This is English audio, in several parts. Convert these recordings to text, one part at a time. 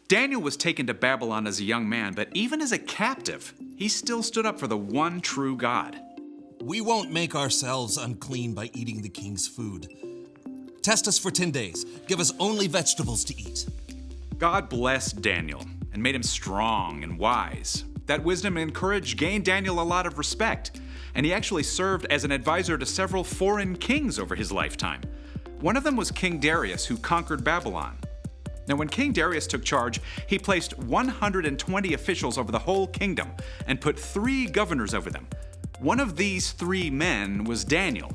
Daniel was taken to Babylon as a young man, but even as a captive, he still stood up for the one true God. We won't make ourselves unclean by eating the king's food. Test us for 10 days. Give us only vegetables to eat. God blessed Daniel and made him strong and wise. That wisdom and courage gained Daniel a lot of respect, and he actually served as an advisor to several foreign kings over his lifetime. One of them was King Darius, who conquered Babylon. Now, when King Darius took charge, he placed 120 officials over the whole kingdom and put 3 governors over them. One of these 3 men was Daniel.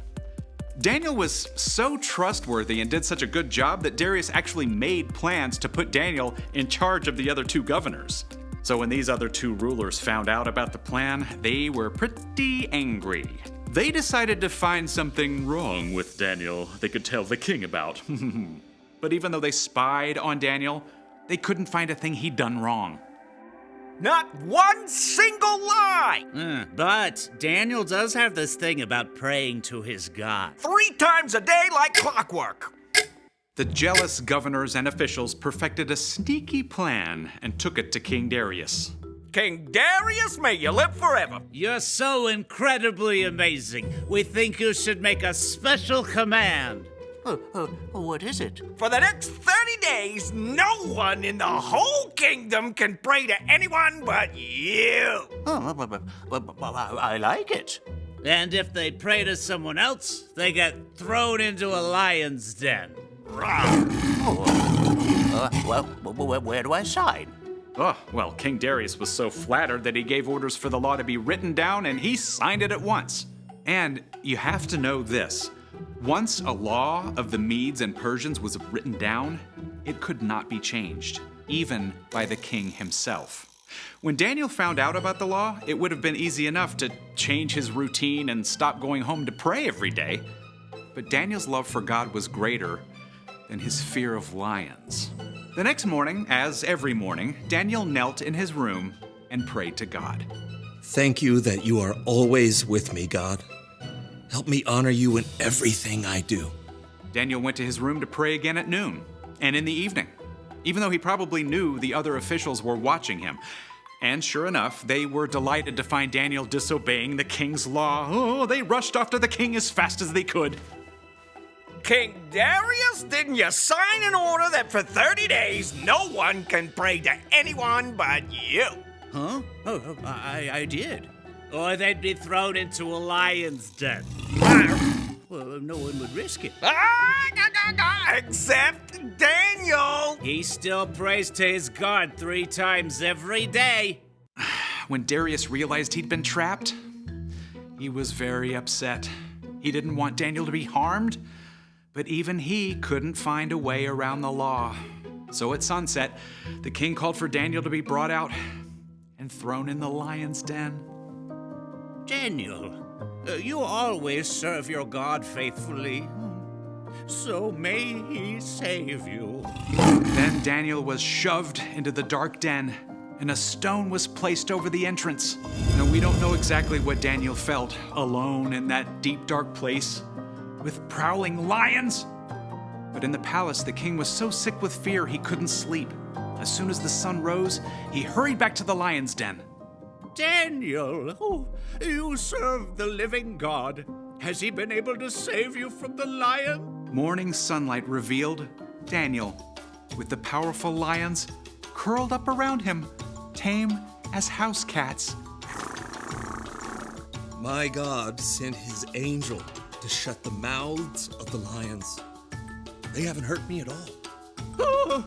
Daniel was so trustworthy and did such a good job that Darius actually made plans to put Daniel in charge of the other 2 governors. So when these other 2 rulers found out about the plan, they were pretty angry. They decided to find something wrong with Daniel they could tell the king about. But even though they spied on Daniel, they couldn't find a thing he'd done wrong. Not one single lie! But Daniel does have this thing about praying to his God. 3 times a day like clockwork. The jealous governors and officials perfected a sneaky plan and took it to King Darius. King Darius, may you live forever. You're so incredibly amazing. We think you should make a special command. What is it? For the next 30 days, no one in the whole kingdom can pray to anyone but you. I like it. And if they pray to someone else, they get thrown into a lion's den. Well, where do I sign? Oh, well, King Darius was so flattered that he gave orders for the law to be written down, and he signed it at once. And you have to know this. Once a law of the Medes and Persians was written down, it could not be changed, even by the king himself. When Daniel found out about the law, it would have been easy enough to change his routine and stop going home to pray every day. But Daniel's love for God was greater than his fear of lions. The next morning, as every morning, Daniel knelt in his room and prayed to God. Thank you that you are always with me, God. Help me honor you in everything I do. Daniel went to his room to pray again at noon and in the evening, even though he probably knew the other officials were watching him. And sure enough, they were delighted to find Daniel disobeying the king's law. Oh, they rushed after the king as fast as they could. King Darius, didn't you sign an order that for 30 days no one can pray to anyone but you? Huh? Oh, I did. Or they'd be thrown into a lion's den. Well, no one would risk it. Except Daniel. He still prays to his God 3 times every day. When Darius realized he'd been trapped, he was very upset. He didn't want Daniel to be harmed, but even he couldn't find a way around the law. So at sunset, the king called for Daniel to be brought out and thrown in the lion's den. Daniel, you always serve your God faithfully, so may he save you. Then Daniel was shoved into the dark den, and a stone was placed over the entrance. Now, we don't know exactly what Daniel felt alone in that deep, dark place with prowling lions. But in the palace, the king was so sick with fear he couldn't sleep. As soon as the sun rose, he hurried back to the lion's den. Daniel, you serve the living God. Has he been able to save you from the lion? Morning sunlight revealed Daniel, with the powerful lions curled up around him, tame as house cats. My God sent his angel to shut the mouths of the lions. They haven't hurt me at all. Oh,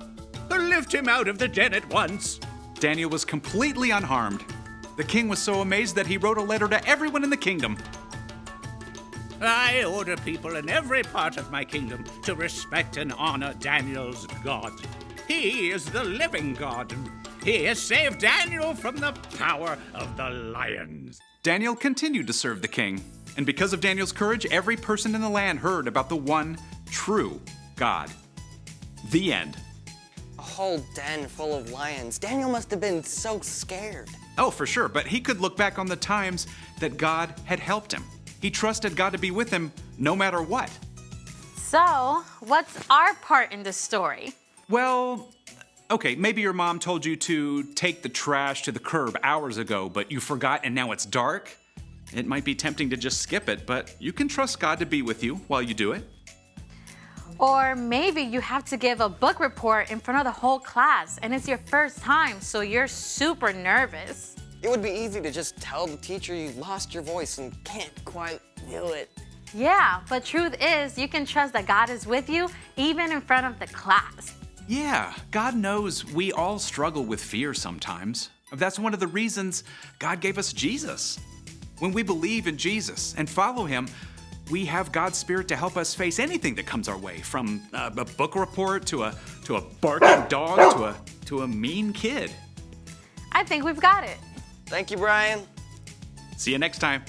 lift him out of the den at once. Daniel was completely unharmed. The king was so amazed that he wrote a letter to everyone in the kingdom. I order people in every part of my kingdom to respect and honor Daniel's God. He is the living God. He has saved Daniel from the power of the lions. Daniel continued to serve the king, and because of Daniel's courage, every person in the land heard about the one true God. The end. A whole den full of lions. Daniel must have been so scared. Oh, for sure, but he could look back on the times that God had helped him. He trusted God to be with him no matter what. So, what's our part in this story? Well, Okay, maybe your mom told you to take the trash to the curb hours ago, but you forgot and now it's dark. It might be tempting to just skip it, but you can trust God to be with you while you do it. Or maybe you have to give a book report in front of the whole class and it's your first time, so you're super nervous. It would be easy to just tell the teacher you lost your voice and can't quite do it. Yeah, but truth is, you can trust that God is with you even in front of the class. Yeah, God knows we all struggle with fear sometimes. That's one of the reasons God gave us Jesus. When we believe in Jesus and follow him, we have God's Spirit to help us face anything that comes our way, from a book report to a barking dog to a mean kid. I think we've got it. Thank you, Brian. See you next time.